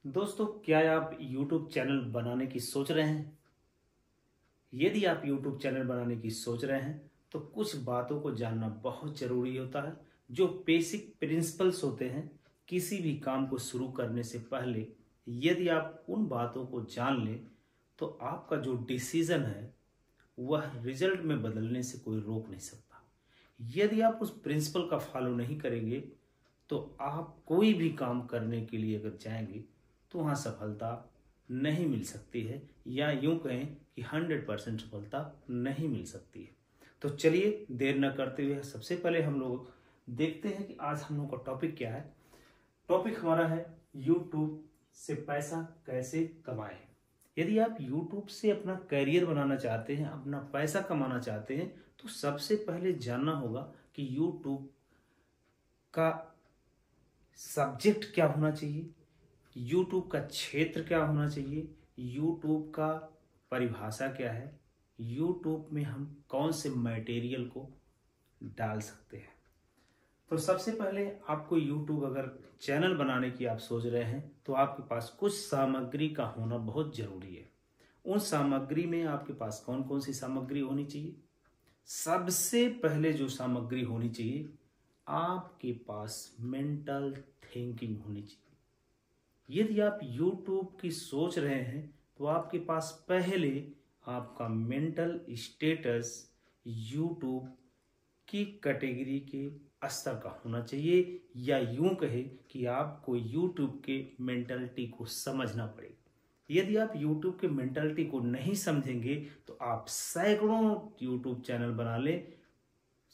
दोस्तों, क्या आप YouTube चैनल बनाने की सोच रहे हैं? यदि आप YouTube चैनल बनाने की सोच रहे हैं तो कुछ बातों को जानना बहुत ज़रूरी होता है। जो बेसिक प्रिंसिपल्स होते हैं किसी भी काम को शुरू करने से पहले, यदि आप उन बातों को जान लें तो आपका जो डिसीजन है वह रिजल्ट में बदलने से कोई रोक नहीं सकता। यदि आप उस प्रिंसिपल का फॉलो नहीं करेंगे तो आप कोई भी काम करने के लिए अगर जाएंगे तो वहाँ सफलता नहीं मिल सकती है, या यूं कहें कि 100% सफलता नहीं मिल सकती है। तो चलिए देर न करते हुए सबसे पहले हम लोग देखते हैं कि आज हम लोग का टॉपिक क्या है। टॉपिक हमारा है यूट्यूब से पैसा कैसे कमाएं। यदि आप यूट्यूब से अपना करियर बनाना चाहते हैं, अपना पैसा कमाना चाहते हैं, तो सबसे पहले जानना होगा कि यूट्यूब का सब्जेक्ट क्या होना चाहिए, यूट्यूब का क्षेत्र क्या होना चाहिए, यूट्यूब का परिभाषा क्या है, यूट्यूब में हम कौन से मटेरियल को डाल सकते हैं। तो सबसे पहले आपको यूट्यूब अगर चैनल बनाने की आप सोच रहे हैं तो आपके पास कुछ सामग्री का होना बहुत जरूरी है। उन सामग्री में आपके पास कौन कौन सी सामग्री होनी चाहिए? सबसे पहले जो सामग्री होनी चाहिए, आपके पास मेंटल थिंकिंग होनी चाहिए। यदि आप YouTube की सोच रहे हैं तो आपके पास पहले आपका मेंटल स्टेटस YouTube की कैटेगरी के स्तर का होना चाहिए, या यूं कहे कि आपको YouTube के मेंटलिटी को समझना पड़ेगा। यदि आप YouTube के मेंटलिटी को नहीं समझेंगे तो आप सैकड़ों YouTube चैनल बना ले,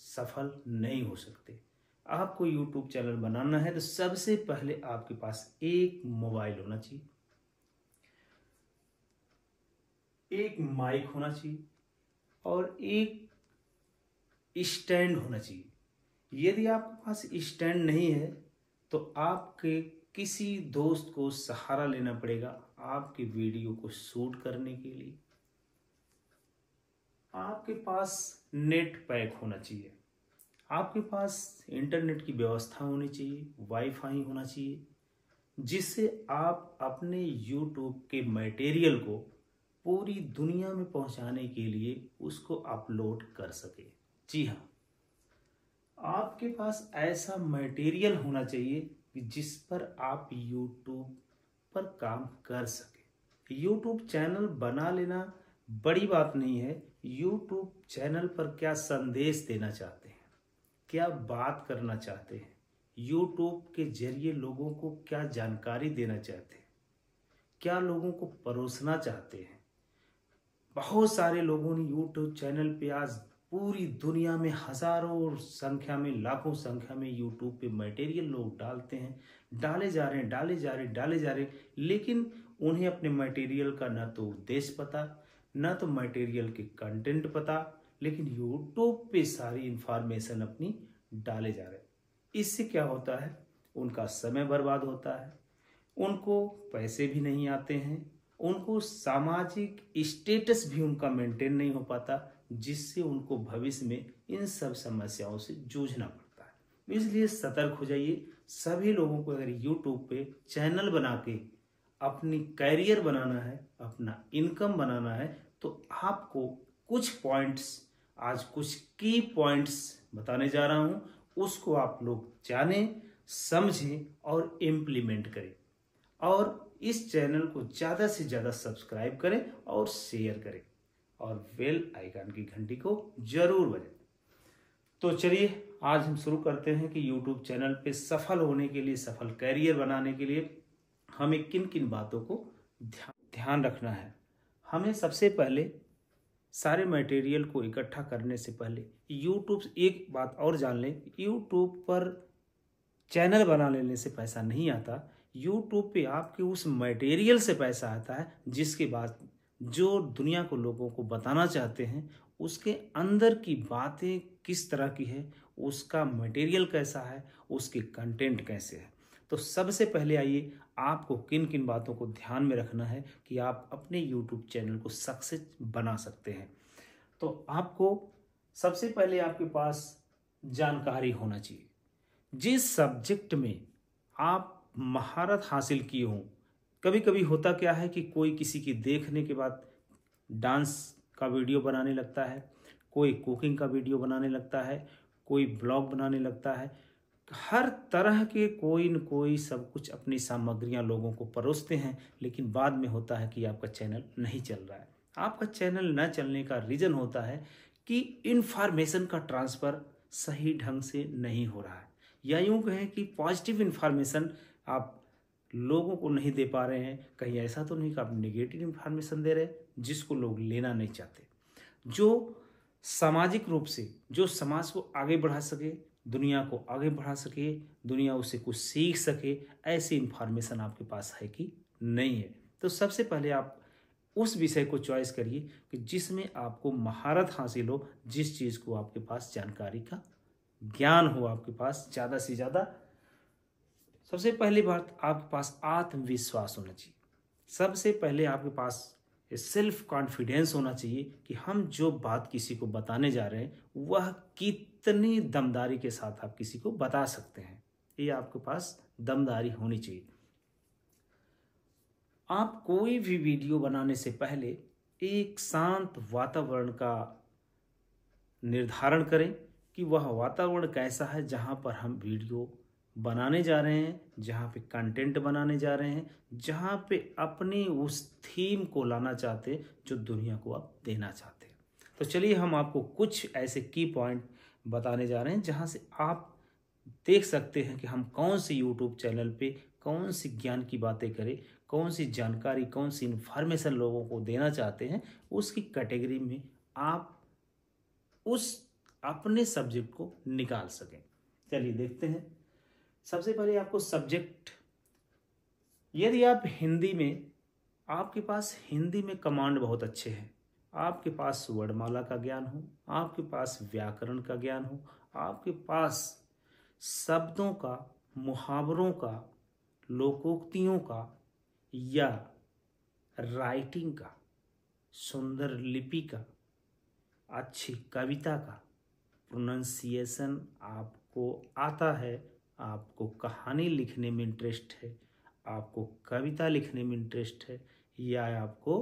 सफल नहीं हो सकते। आपको YouTube चैनल बनाना है तो सबसे पहले आपके पास एक मोबाइल होना चाहिए, एक माइक होना चाहिए और एक स्टैंड होना चाहिए। यदि आपके पास स्टैंड नहीं है तो आपके किसी दोस्त को सहारा लेना पड़ेगा आपके वीडियो को शूट करने के लिए। आपके पास नेट पैक होना चाहिए, आपके पास इंटरनेट की व्यवस्था होनी चाहिए, वाईफाई होना चाहिए, जिससे आप अपने यूट्यूब के मटेरियल को पूरी दुनिया में पहुंचाने के लिए उसको अपलोड कर सके। जी हाँ, आपके पास ऐसा मटेरियल होना चाहिए कि जिस पर आप यूट्यूब पर काम कर सके। यूट्यूब चैनल बना लेना बड़ी बात नहीं है। यूट्यूब चैनल पर क्या संदेश देना चाहते हैं, क्या बात करना चाहते हैं, यूट्यूब के जरिए लोगों को क्या जानकारी देना चाहते हैं, क्या लोगों को परोसना चाहते हैं। बहुत सारे लोगों ने यूट्यूब चैनल पे आज पूरी दुनिया में हजारों संख्या में, लाखों संख्या में यूट्यूब पे मटेरियल लोग डालते हैं, डाले जा रहे हैं, डाले जा रहे हैं, डाले जा रहे हैं, लेकिन उन्हें अपने मटेरियल का न तो उद्देश्य पता, न तो मटेरियल के कंटेंट पता, लेकिन यूट्यूब पे सारी इंफॉर्मेशन अपनी डाले जा रहे हैं। इससे क्या होता है, उनका समय बर्बाद होता है, उनको पैसे भी नहीं आते हैं, उनको सामाजिक स्टेटस भी उनका मेंटेन नहीं हो पाता, जिससे उनको भविष्य में इन सब समस्याओं से जूझना पड़ता है। इसलिए सतर्क हो जाइए। सभी लोगों को अगर यूट्यूब पे चैनल बना के अपनी कैरियर बनाना है, अपना इनकम बनाना है, तो आपको कुछ पॉइंट्स, आज कुछ की पॉइंट्स बताने जा रहा हूं, उसको आप लोग जानें, समझें और इम्प्लीमेंट करें। और इस चैनल को ज़्यादा से ज़्यादा सब्सक्राइब करें और शेयर करें और बेल आइकन की घंटी को जरूर बजाएं। तो चलिए आज हम शुरू करते हैं कि YouTube चैनल पे सफल होने के लिए, सफल कैरियर बनाने के लिए हमें किन किन बातों को ध्यान रखना है। हमें सबसे पहले सारे मटेरियल को इकट्ठा करने से पहले यूट्यूब, एक बात और जान लें, यूट्यूब पर चैनल बना लेने से पैसा नहीं आता। यूट्यूब पे आपके उस मटेरियल से पैसा आता है, जिसके बाद जो दुनिया को, लोगों को बताना चाहते हैं, उसके अंदर की बातें किस तरह की है, उसका मटेरियल कैसा है, उसके कंटेंट कैसे है। तो सबसे पहले आइए, आपको किन किन बातों को ध्यान में रखना है कि आप अपने यूट्यूब चैनल को सक्सेस बना सकते हैं। तो आपको सबसे पहले आपके पास जानकारी होना चाहिए। जिस सब्जेक्ट में आप महारत हासिल किए हों, कभी कभी होता क्या है कि कोई किसी की देखने के बाद डांस का वीडियो बनाने लगता है, कोई कुकिंग का वीडियो बनाने लगता है, कोई ब्लॉग बनाने लगता है। हर तरह के कोई न कोई सब कुछ अपनी सामग्रियां लोगों को परोसते हैं, लेकिन बाद में होता है कि आपका चैनल नहीं चल रहा है। आपका चैनल न चलने का रीज़न होता है कि इन्फॉर्मेशन का ट्रांसफ़र सही ढंग से नहीं हो रहा है, या यूँ कहें कि पॉजिटिव इन्फॉर्मेशन आप लोगों को नहीं दे पा रहे हैं। कहीं ऐसा तो नहीं कि आप नेगेटिव इन्फॉर्मेशन दे रहे हैं जिसको लोग लेना नहीं चाहते। जो सामाजिक रूप से जो समाज को आगे बढ़ा सके, दुनिया को आगे बढ़ा सके, दुनिया उससे कुछ सीख सके, ऐसी इन्फॉर्मेशन आपके पास है कि नहीं है। तो सबसे पहले आप उस विषय को चॉइस करिए कि जिसमें आपको महारत हासिल हो, जिस चीज़ को आपके पास जानकारी का ज्ञान हो, आपके पास ज़्यादा से ज़्यादा। सबसे पहली बात, आपके पास आत्मविश्वास होना चाहिए। सबसे पहले आपके पास सेल्फ कॉन्फिडेंस होना चाहिए कि हम जो बात किसी को बताने जा रहे हैं वह कितनी दमदारी के साथ आप किसी को बता सकते हैं। ये आपके पास दमदारी होनी चाहिए। आप कोई भी वीडियो बनाने से पहले एक शांत वातावरण का निर्धारण करें कि वह वातावरण कैसा है जहाँ पर हम वीडियो बनाने जा रहे हैं, जहाँ पे कंटेंट बनाने जा रहे हैं, जहाँ पे अपनी उस थीम को लाना चाहते हैं जो दुनिया को आप देना चाहते हैं। तो चलिए हम आपको कुछ ऐसे की पॉइंट बताने जा रहे हैं जहाँ से आप देख सकते हैं कि हम कौन सी यूट्यूब चैनल पे कौन सी ज्ञान की बातें करें, कौन सी जानकारी, कौन सी इन्फॉर्मेशन लोगों को देना चाहते हैं, उसकी कैटेगरी में आप उस अपने सब्जेक्ट को निकाल सकें। चलिए देखते हैं। सबसे पहले आपको सब्जेक्ट, यदि आप हिंदी में, आपके पास हिंदी में कमांड बहुत अच्छे हैं, आपके पास वर्णमाला का ज्ञान हो, आपके पास व्याकरण का ज्ञान हो, आपके पास शब्दों का, मुहावरों का, लोकोक्तियों का या राइटिंग का, सुंदर लिपि का, अच्छी कविता का प्रोनाउंसिएशन आपको आता है, आपको कहानी लिखने में इंटरेस्ट है, आपको कविता लिखने में इंटरेस्ट है, या आपको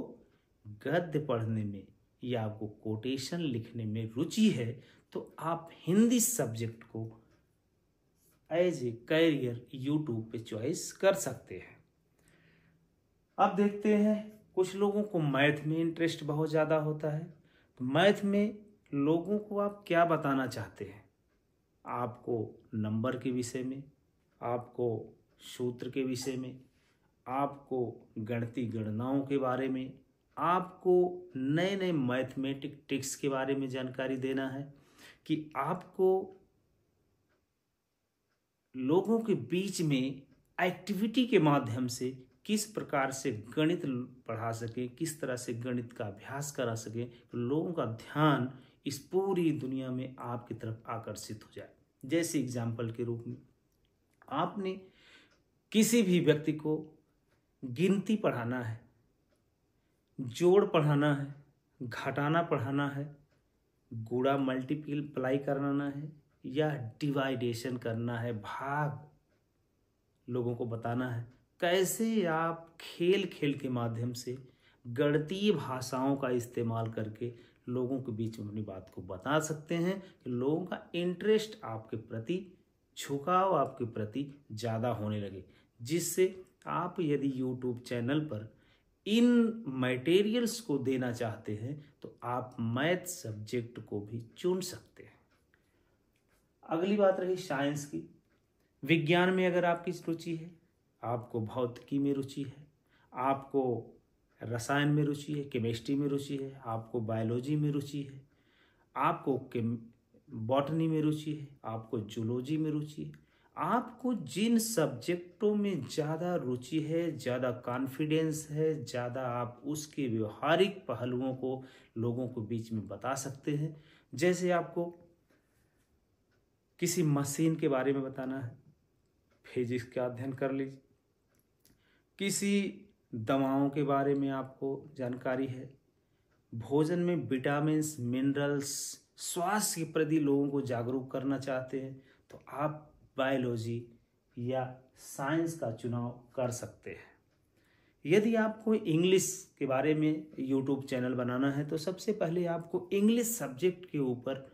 गद्य पढ़ने में या आपको कोटेशन लिखने में रुचि है, तो आप हिंदी सब्जेक्ट को एज ए कैरियर यूट्यूब पे चॉइस कर सकते हैं। अब देखते हैं, कुछ लोगों को मैथ में इंटरेस्ट बहुत ज़्यादा होता है। तो मैथ में लोगों को आप क्या बताना चाहते हैं? आपको नंबर के विषय में, आपको सूत्र के विषय में, आपको गणितीय गणनाओं के बारे में, आपको नए नए मैथमेटिक ट्रिक्स के बारे में जानकारी देना है, कि आपको लोगों के बीच में एक्टिविटी के माध्यम से किस प्रकार से गणित पढ़ा सके, किस तरह से गणित का अभ्यास करा सके, तो लोगों का ध्यान इस पूरी दुनिया में आपकी तरफ आकर्षित हो जाए। जैसे एग्जाम्पल के रूप में आपने किसी भी व्यक्ति को गिनती पढ़ाना है, जोड़ पढ़ाना है, घटाना पढ़ाना है, गुणा मल्टीप्लाई कराना है, या डिवाइडेशन करना है, भाग लोगों को बताना है, कैसे आप खेल खेल के माध्यम से गणितीय भाषाओं का इस्तेमाल करके लोगों के बीच में अपनी बात को बता सकते हैं कि लोगों का इंटरेस्ट आपके प्रति, झुकाव आपके प्रति ज़्यादा होने लगे, जिससे आप यदि यूट्यूब चैनल पर इन मटेरियल्स को देना चाहते हैं तो आप मैथ सब्जेक्ट को भी चुन सकते हैं। अगली बात रही साइंस की। विज्ञान में अगर आपकी रुचि है, आपको भौतिकी में रुचि है, आपको रसायन में रुचि है, केमिस्ट्री में रुचि है, आपको बायोलॉजी में रुचि है, आपको बॉटनी में रुचि है, आपको जूलॉजी में रुचि है, आपको जिन सब्जेक्टों में ज़्यादा रुचि है, ज़्यादा कॉन्फिडेंस है, ज़्यादा आप उसके व्यवहारिक पहलुओं को लोगों के बीच में बता सकते हैं। जैसे आपको किसी मशीन के बारे में बताना है, फिजिक्स का अध्ययन कर लीजिए। किसी दवाओं के बारे में आपको जानकारी है, भोजन में विटामिन्स, मिनरल्स, स्वास्थ्य के प्रति लोगों को जागरूक करना चाहते हैं, तो आप बायोलॉजी या साइंस का चुनाव कर सकते हैं। यदि आपको इंग्लिश के बारे में यूट्यूब चैनल बनाना है तो सबसे पहले आपको इंग्लिश सब्जेक्ट के ऊपर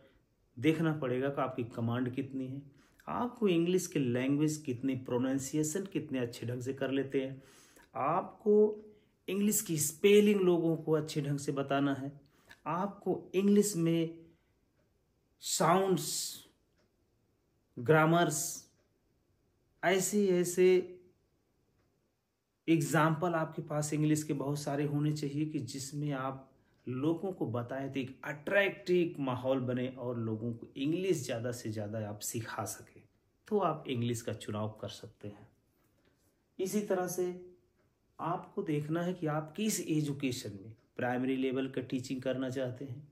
देखना पड़ेगा कि आपकी कमांड कितनी है, आपको इंग्लिश के लैंग्वेज कितनी, प्रोनाउंसिएशन कितने अच्छे ढंग से कर लेते हैं, आपको इंग्लिश की स्पेलिंग लोगों को अच्छे ढंग से बताना है, आपको इंग्लिश में साउंड्स, ग्रामर्स, ऐसे ऐसे एग्जाम्पल आपके पास इंग्लिश के बहुत सारे होने चाहिए कि जिसमें आप लोगों को बताएं तो एक अट्रैक्टिव माहौल बने और लोगों को इंग्लिश ज़्यादा से ज़्यादा आप सिखा सकें, तो आप इंग्लिश का चुनाव कर सकते हैं। इसी तरह से आपको देखना है कि आप किस एजुकेशन में, प्राइमरी लेवल का टीचिंग करना चाहते हैं,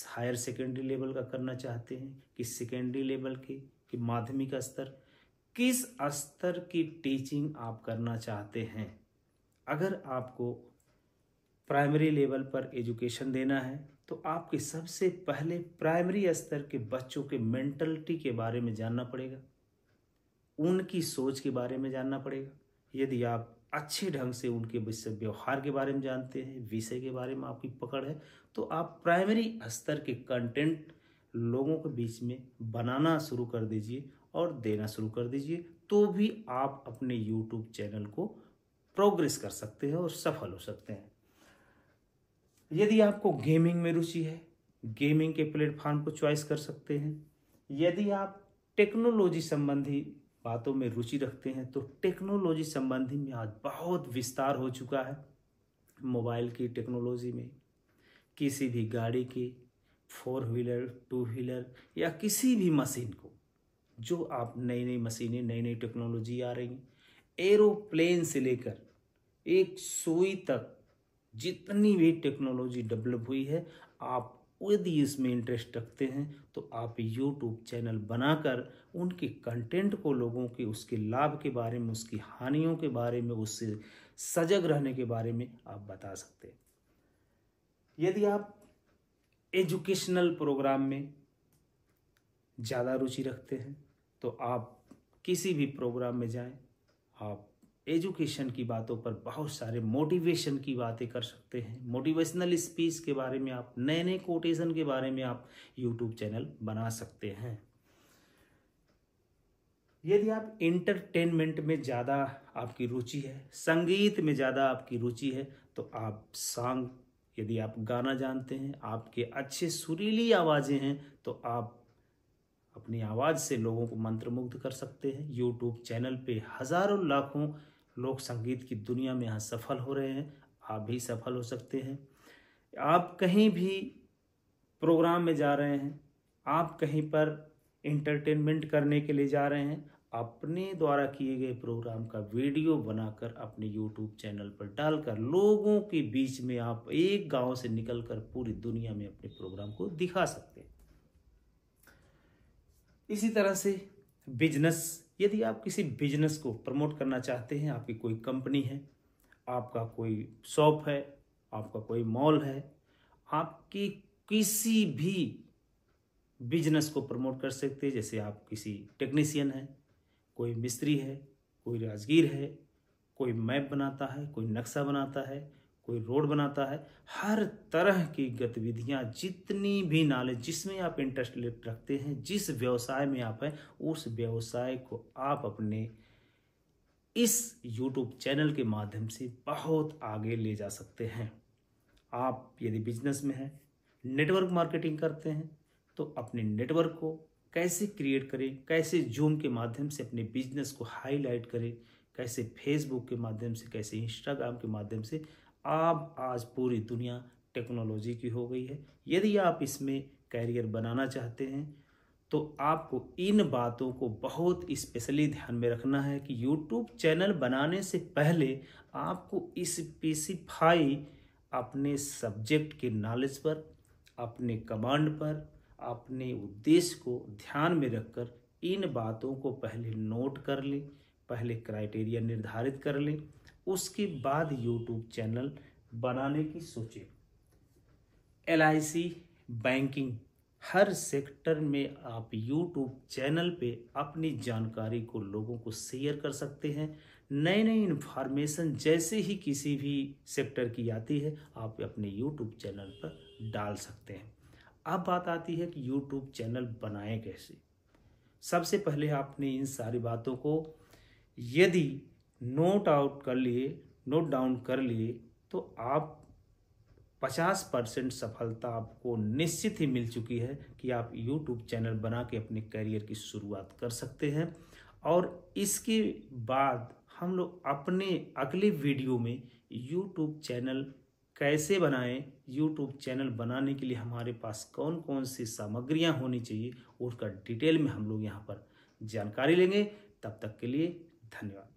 हायर सेकेंडरी लेवल का करना चाहते हैं, कि सेकेंडरी लेवल के, कि माध्यमिक स्तर, किस स्तर की टीचिंग आप करना चाहते हैं। अगर आपको प्राइमरी लेवल पर एजुकेशन देना है तो आपके सबसे पहले प्राइमरी स्तर के बच्चों के मेंटलिटी के बारे में जानना पड़ेगा, उनकी सोच के बारे में जानना पड़ेगा। यदि आप अच्छे ढंग से उनके विषय व्यवहार के बारे में जानते हैं, विषय के बारे में आपकी पकड़ है, तो आप प्राइमरी स्तर के कंटेंट लोगों के बीच में बनाना शुरू कर दीजिए और देना शुरू कर दीजिए, तो भी आप अपने यूट्यूब चैनल को प्रोग्रेस कर सकते हैं और सफल हो सकते हैं। यदि आपको गेमिंग में रुचि है, गेमिंग के प्लेटफॉर्म को चॉइस कर सकते हैं। यदि आप टेक्नोलॉजी संबंधी बातों में रुचि रखते हैं तो टेक्नोलॉजी संबंधी में आज बहुत विस्तार हो चुका है। मोबाइल की टेक्नोलॉजी में किसी भी गाड़ी की, 4 व्हीलर, 2 व्हीलर या किसी भी मशीन को, जो आप नई नई मशीनें, नई नई टेक्नोलॉजी आ रही हैं, एरोप्लेन से लेकर एक सुई तक जितनी भी टेक्नोलॉजी डेवलप हुई है, आप यदि इसमें इंटरेस्ट रखते हैं तो आप यूट्यूब चैनल बनाकर उनके कंटेंट को लोगों के, उसके लाभ के बारे में, उसकी हानियों के बारे में, उससे सजग रहने के बारे में आप बता सकते हैं। यदि आप एजुकेशनल प्रोग्राम में ज़्यादा रुचि रखते हैं तो आप किसी भी प्रोग्राम में जाएं, आप एजुकेशन की बातों पर बहुत सारे मोटिवेशन की बातें कर सकते हैं। मोटिवेशनल स्पीच के बारे में आप, नए नए कोटेशन के बारे में आप यूट्यूब चैनल बना सकते हैं। यदि आप इंटरटेनमेंट में ज़्यादा आपकी रुचि है, संगीत में ज़्यादा आपकी रुचि है, तो आप सॉन्ग, यदि आप गाना जानते हैं, आपके अच्छे सुरीली आवाज़ें हैं, तो आप अपनी आवाज़ से लोगों को मंत्रमुग्ध कर सकते हैं। यूट्यूब चैनल पे हज़ारों लाखों लोग संगीत की दुनिया में यहाँ सफल हो रहे हैं, आप भी सफल हो सकते हैं। आप कहीं भी प्रोग्राम में जा रहे हैं, आप कहीं पर इंटरटेनमेंट करने के लिए जा रहे हैं, अपने द्वारा किए गए प्रोग्राम का वीडियो बनाकर अपने यूट्यूब चैनल पर डालकर लोगों के बीच में आप एक गांव से निकलकर पूरी दुनिया में अपने प्रोग्राम को दिखा सकते हैं। इसी तरह से बिजनेस, यदि आप किसी बिजनेस को प्रमोट करना चाहते हैं, आपकी कोई कंपनी है, आपका कोई शॉप है, आपका कोई मॉल है, आपकी किसी भी बिजनेस को प्रमोट कर सकते हैं। जैसे आप किसी टेक्नीशियन हैं, कोई मिस्त्री है, कोई राजगीर है, कोई मैप बनाता है, कोई नक्शा बनाता है, कोई रोड बनाता है, हर तरह की गतिविधियां, जितनी भी नॉलेज, जिसमें आप इंटरेस्ट रखते हैं, जिस व्यवसाय में आप हैं, उस व्यवसाय को आप अपने इस YouTube चैनल के माध्यम से बहुत आगे ले जा सकते हैं। आप यदि बिजनेस में हैं, नेटवर्क मार्केटिंग करते हैं, तो अपने नेटवर्क को कैसे क्रिएट करें, कैसे जूम के माध्यम से अपने बिजनेस को हाईलाइट करें, कैसे फेसबुक के माध्यम से, कैसे इंस्टाग्राम के माध्यम से। आप आज पूरी दुनिया टेक्नोलॉजी की हो गई है। यदि आप इसमें कैरियर बनाना चाहते हैं तो आपको इन बातों को बहुत स्पेशली ध्यान में रखना है कि YouTube चैनल बनाने से पहले आपको स्पेसिफाई अपने सब्जेक्ट के नॉलेज पर, अपने कमांड पर, अपने उद्देश्य को ध्यान में रखकर इन बातों को पहले नोट कर लें, पहले क्राइटेरिया निर्धारित कर लें, उसके बाद YouTube चैनल बनाने की सोचें। LIC, बैंकिंग, हर सेक्टर में आप YouTube चैनल पे अपनी जानकारी को लोगों को शेयर कर सकते हैं। नई नई इन्फॉर्मेशन जैसे ही किसी भी सेक्टर की आती है आप अपने यूट्यूब चैनल पर डाल सकते हैं। अब बात आती है कि यूट्यूब चैनल बनाएं कैसे। सबसे पहले आपने इन सारी बातों को यदि नोट डाउन कर लिए तो आप 50% सफलता आपको निश्चित ही मिल चुकी है कि आप यूट्यूब चैनल बना के अपने करियर की शुरुआत कर सकते हैं। और इसके बाद हम लोग अपने अगले वीडियो में यूट्यूब चैनल कैसे बनाएं, यूट्यूब चैनल बनाने के लिए हमारे पास कौन कौन सी सामग्रियां होनी चाहिए उसका डिटेल में हम लोग यहाँ पर जानकारी लेंगे। तब तक के लिए धन्यवाद।